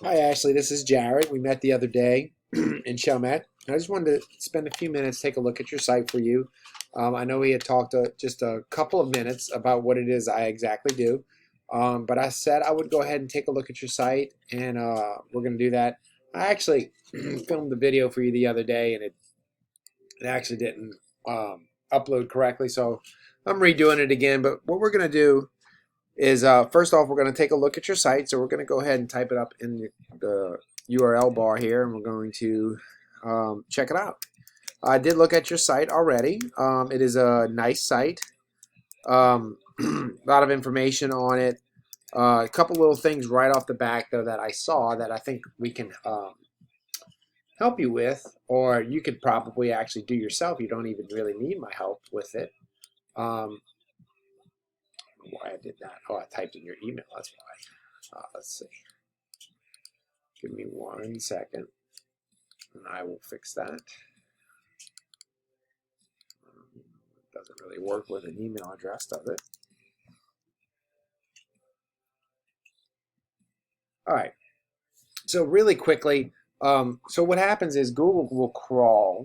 Hi, Ashley. This is Jared. We met the other day in Chalmette. I just wanted to spend a few minutes, take a look at your site for you. I know we had talked just a couple of minutes about what it is I exactly do, but I said I would go ahead and take a look at your site, and we're going to do that. I actually filmed the video for you the other day, and it actually didn't upload correctly, so I'm redoing it again. But what we're going to do is first off, we're going to take a look at your site. So we're going to go ahead and type it up in the URL bar here, and we're going to check it out. I did look at your site already. It is a nice site. A lot of information on it. A couple little things right off the back, though, that I saw that I think we can help you with, or you could probably actually do yourself. You don't even really need my help with it. Why I did that? Oh, I typed in your email. That's why. Let's see. Give me 1 second, and I will fix that. It doesn't really work with an email address, does it? All right. So really quickly, so what happens is Google will crawl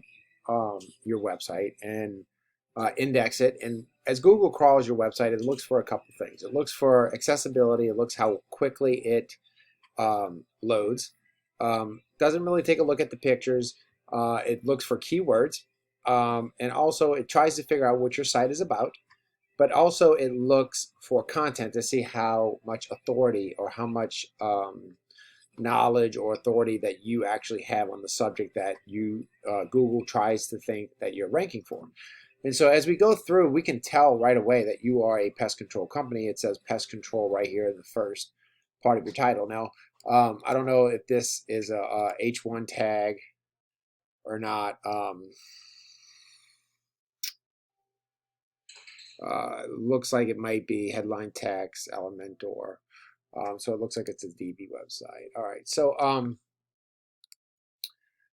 your website and index it. And as Google crawls your website, it looks for a couple things. It looks for accessibility. It looks how quickly it loads. Doesn't really take a look at the pictures. It looks for keywords. And also it tries to figure out what your site is about. But also it looks for content to see how much authority or how much knowledge or authority that you actually have on the subject that you Google tries to think that you're ranking for. And so as we go through, we can tell right away that you are a pest control company. It says pest control right here in the first part of your title. Now, I don't know if this is a H1 tag or not. Looks like it might be headline text, Elementor. So it looks like it's a DB website. All right. So,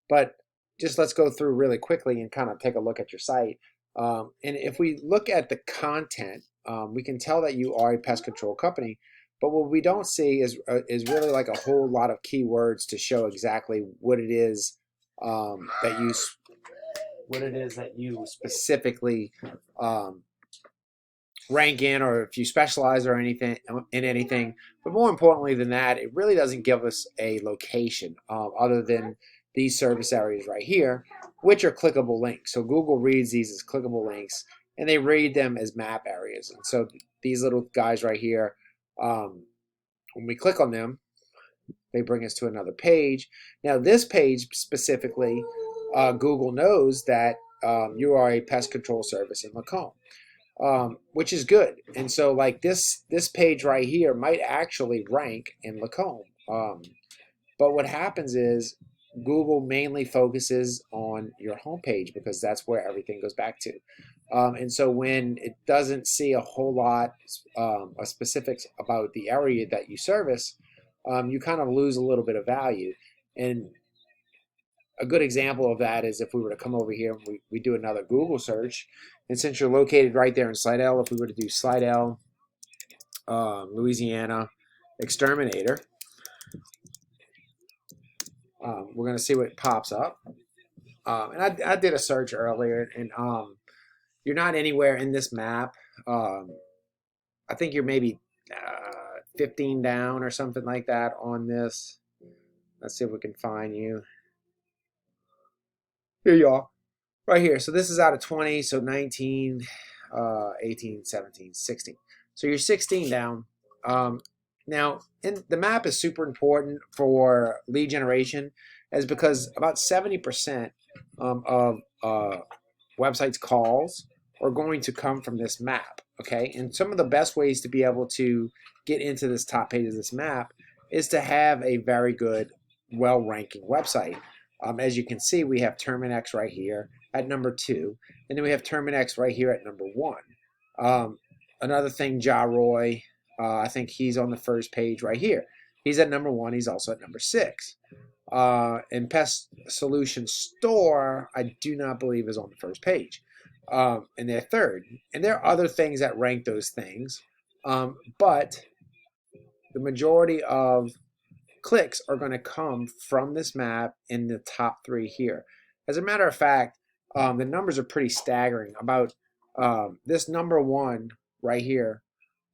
but just let's go through really quickly and kind of take a look at your site. And if we look at the content, we can tell that you are a pest control company. But what we don't see is really like a whole lot of keywords to show exactly what it is that you specifically rank in, or if you specialize or anything in anything. But more importantly than that, it really doesn't give us a location other than these service areas right here, which are clickable links. So Google reads these as clickable links, and they read them as map areas. And so these little guys right here, when we click on them, they bring us to another page. Now this page specifically, Google knows that you are a pest control service in Lacombe. Which is good. And so like this page right here might actually rank in Lacombe. But what happens is Google mainly focuses on your homepage because that's where everything goes back to. And so when it doesn't see a whole lot of specifics about the area that you service, you kind of lose a little bit of value. And a good example of that is if we were to come over here and we do another Google search, and since you're located right there in Slidell, if we were to do Slidell, Louisiana exterminator, we're going to see what pops up. And I did a search earlier, and you're not anywhere in this map. I think you're maybe 15 down or something like that on this. Let's see if we can find you. Here you are, right here. So this is out of 20, so 19, 18, 17, 16. So you're 16 down. Now, the map is super important for lead generation, is because about 70% of websites calls are going to come from this map. Okay, and some of the best ways to be able to get into this top page of this map is to have a very good, well-ranking website. As you can see, we have Terminex right here at number 2, and then we have Terminex right here at number 1. Another thing, Ja Roy, I think he's on the first page right here. He's at number 1. He's also at number 6. And Pest Solution Store, I do not believe is on the first page. And they're third. And there are other things that rank those things. But the majority of clicks are going to come from this map in the top 3 here. As a matter of fact, the numbers are pretty staggering. About this number 1 right here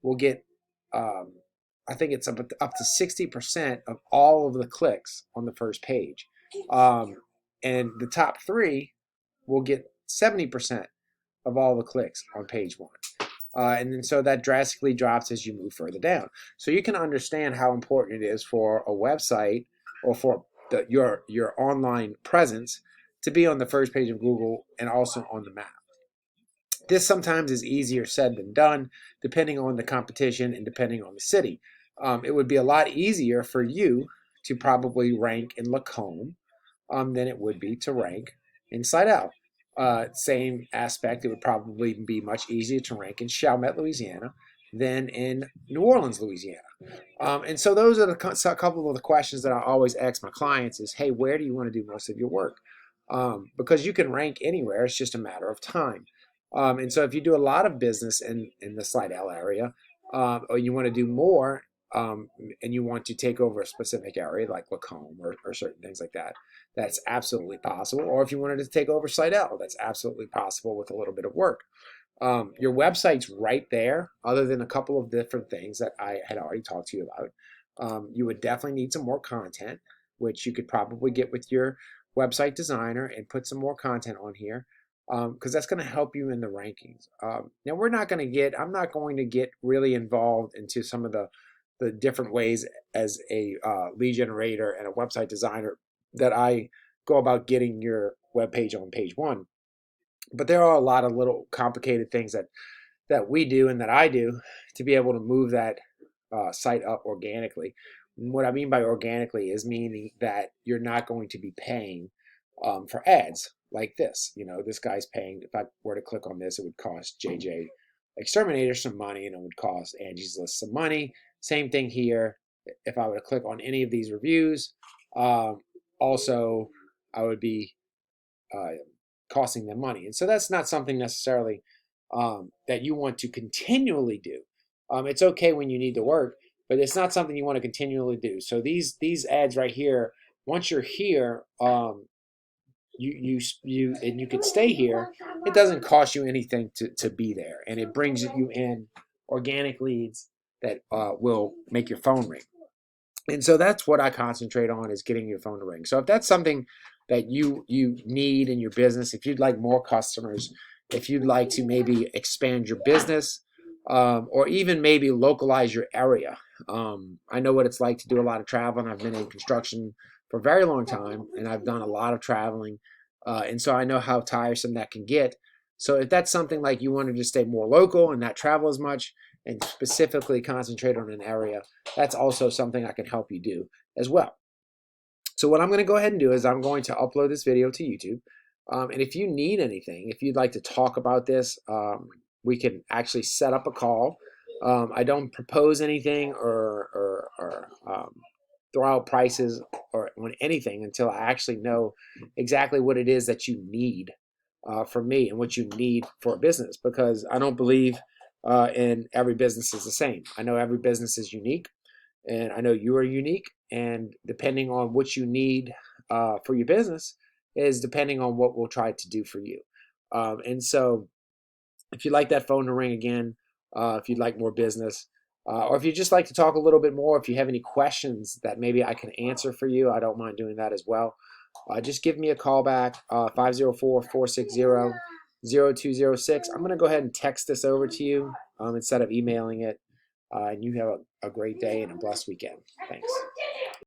will get, I think it's up to 60% of all of the clicks on the first page. And the top 3 will get 70% of all the clicks on page 1. And then so that drastically drops as you move further down. So you can understand how important it is for a website or for your online presence to be on the first page of Google and also on the map. This sometimes is easier said than done, depending on the competition and depending on the city. It would be a lot easier for you to probably rank in Lacombe than it would be to rank in Slidell. Same aspect, it would probably be much easier to rank in Chalmette, Louisiana than in New Orleans, Louisiana. And so those are a couple of the questions that I always ask my clients is, hey, where do you want to do most of your work? Because you can rank anywhere, it's just a matter of time. And so if you do a lot of business in the Slidell area, or you want to do more, and you want to take over a specific area like Lacombe or certain things like that, that's absolutely possible. Or if you wanted to take over Slidell, that's absolutely possible with a little bit of work. Your website's right there, other than a couple of different things that I had already talked to you about. You would definitely need some more content, which you could probably get with your website designer and put some more content on here, because that's going to help you in the rankings. Now, I'm not going to get really involved into some of the different ways as a lead generator and a website designer that I go about getting your web page on page 1. But there are a lot of little complicated things that we do and that I do to be able to move that site up organically. What I mean by organically is meaning that you're not going to be paying for ads like this. You know, this guy's paying, if I were to click on this, it would cost JJ Exterminator some money, and it would cost Angie's List some money. Same thing here. If I were to click on any of these reviews, also I would be costing them money. And so that's not something necessarily that you want to continually do. It's okay when you need to work, but it's not something you want to continually do. So these ads right here, once you're here, you can stay here. It doesn't cost you anything to be there, and it brings you in organic leads that will make your phone ring. And so that's what I concentrate on, is getting your phone to ring. So if that's something that you need in your business, if you'd like more customers, if you'd like to maybe expand your business, or even maybe localize your area. I know what it's like to do a lot of traveling. I've been in construction for a very long time, and I've done a lot of traveling. And so I know how tiresome that can get. So if that's something like you wanted to stay more local and not travel as much and specifically concentrate on an area, that's also something I can help you do as well. So what I'm going to go ahead and do is I'm going to upload this video to YouTube. And if you need anything, if you'd like to talk about this, we can actually set up a call. I don't propose anything or throw out prices or on anything until I actually know exactly what it is that you need from me and what you need for a business, because I don't believe in every business is the same. I know every business is unique, and I know you are unique, and depending on what you need for your business is depending on what we'll try to do for you. And so if you'd like that phone to ring again, if you'd like more business, or if you'd just like to talk a little bit more, if you have any questions that maybe I can answer for you, I don't mind doing that as well. Just give me a call back, 504-460-0206. I'm going to go ahead and text this over to you instead of emailing it. And you have a great day and a blessed weekend. Thanks.